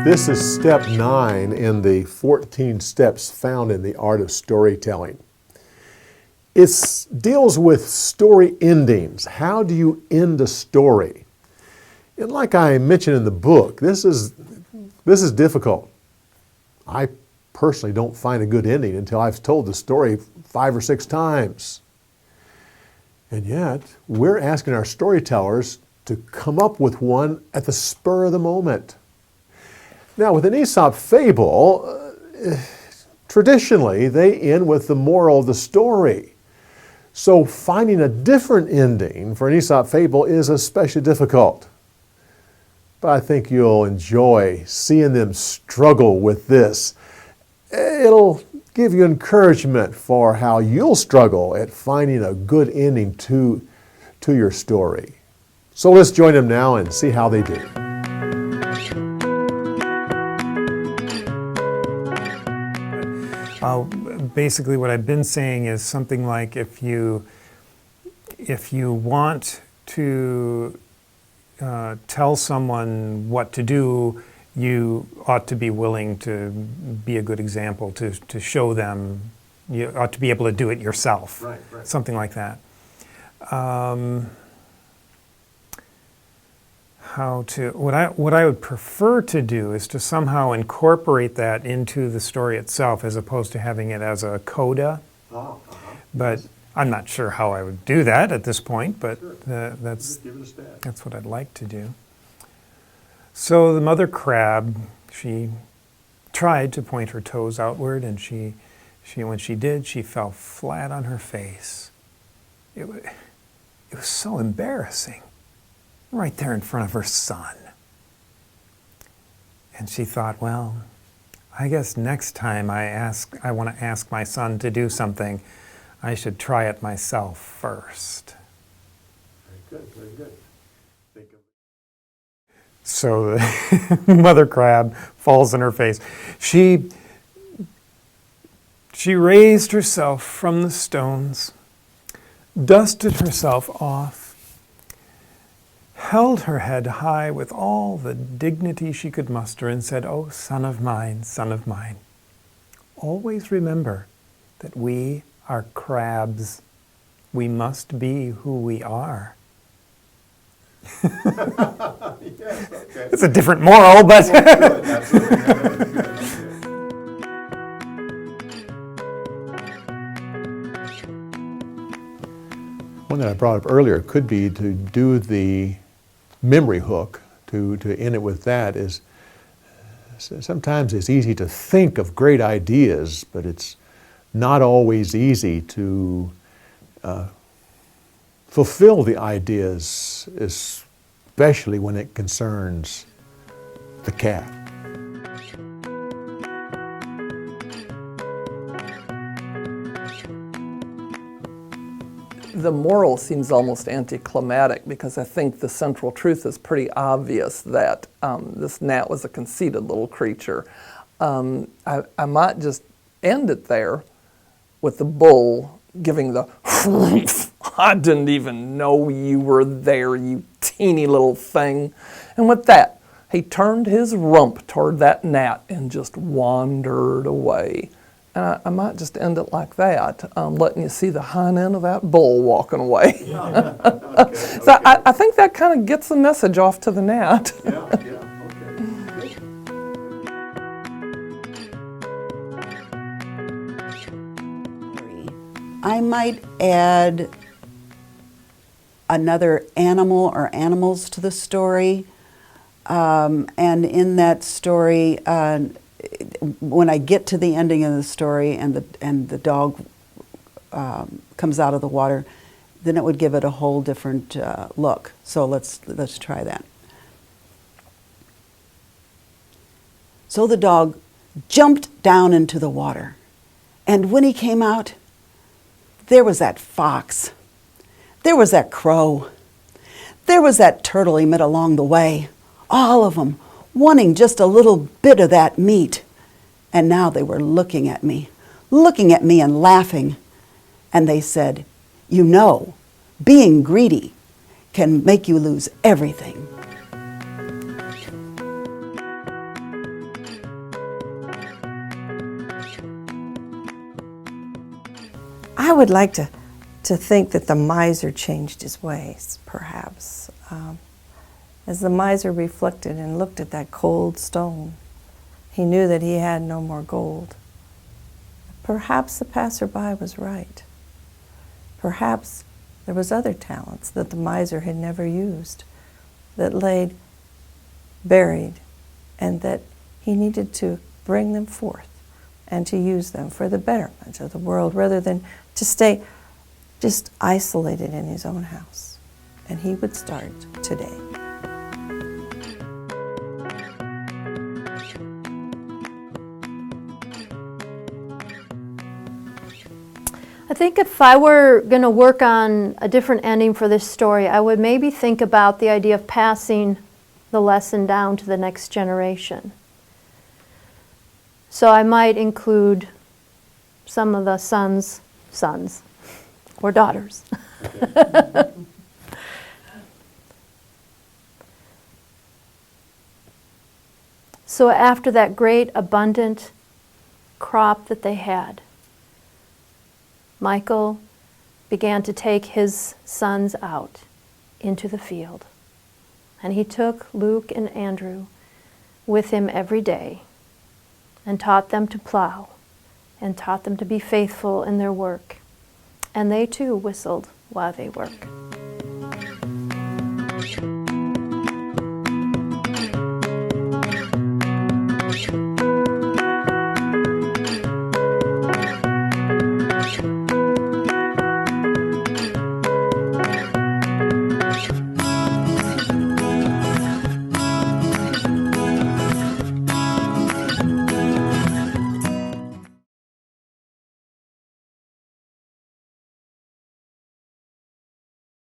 This is step 9 in the 14 steps found in the art of storytelling. It deals with story endings. How do you end a story? And like I mentioned in the book, this is difficult. I personally don't find a good ending until I've told the story 5 or 6 times. And yet, we're asking our storytellers to come up with one at the spur of the moment. Now, with an Aesop fable, traditionally, they end with the moral of the story. So finding a different ending for an Aesop fable is especially difficult. But I think you'll enjoy seeing them struggle with this. It'll give you encouragement for how you'll struggle at finding a good ending to your story. So let's join them now and see how they do. Basically what I've been saying is something like if you want to tell someone what to do, you ought to be willing to be a good example, to show them. You ought to be able to do it yourself. Right. Something like that. What I would prefer to do is to somehow incorporate that into the story itself as opposed to having it as a coda. But I'm not sure how I would do that at this point, but that's what I'd like to do. So the mother crab, she tried to point her toes outward, and she when she did, she fell flat on her face. It was so embarrassing, right there in front of her son. And she thought, well, I guess next time I want to ask my son to do something, I should try it myself first. Very good. So the mother crab falls on her face. She raised herself from the stones, dusted herself off, held her head high with all the dignity she could muster, and said, "Oh, son of mine, always remember that we are crabs. We must be who we are." Yes, okay. It's a different moral, but... One that I brought up earlier could be to do the memory hook, to end it with that. Is sometimes it's easy to think of great ideas, but it's not always easy to fulfill the ideas, especially when it concerns the cat. The moral seems almost anticlimactic because I think the central truth is pretty obvious that this gnat was a conceited little creature. I might just end it there with the bull giving the "I didn't even know you were there, you teeny little thing." And with that, he turned his rump toward that gnat and just wandered away. I might just end it like that, letting you see the hind end of that bull walking away. Okay. So I think that kind of gets the message off to the gnat. Okay. I might add another animal or animals to the story. And in that story, when I get to the ending of the story and the dog comes out of the water, then it would give it a whole different look. So let's try that. So the dog jumped down into the water, and when he came out, there was that fox, there was that crow, there was that turtle he met along the way, all of them wanting just a little bit of that meat. And now they were looking at me and laughing. And they said, "You know, being greedy can make you lose everything." I would like to think that the miser changed his ways, perhaps. As the miser reflected and looked at that cold stone, he knew that he had no more gold. Perhaps the passerby was right. Perhaps there was other talents that the miser had never used, that laid buried, and that he needed to bring them forth and to use them for the betterment of the world rather than to stay just isolated in his own house. And he would start today. I think if I were going to work on a different ending for this story, I would maybe think about the idea of passing the lesson down to the next generation. So I might include some of the sons or daughters. So after that great abundant crop that they had, Michael began to take his sons out into the field. And he took Luke and Andrew with him every day and taught them to plow and taught them to be faithful in their work. And they too whistled while they worked.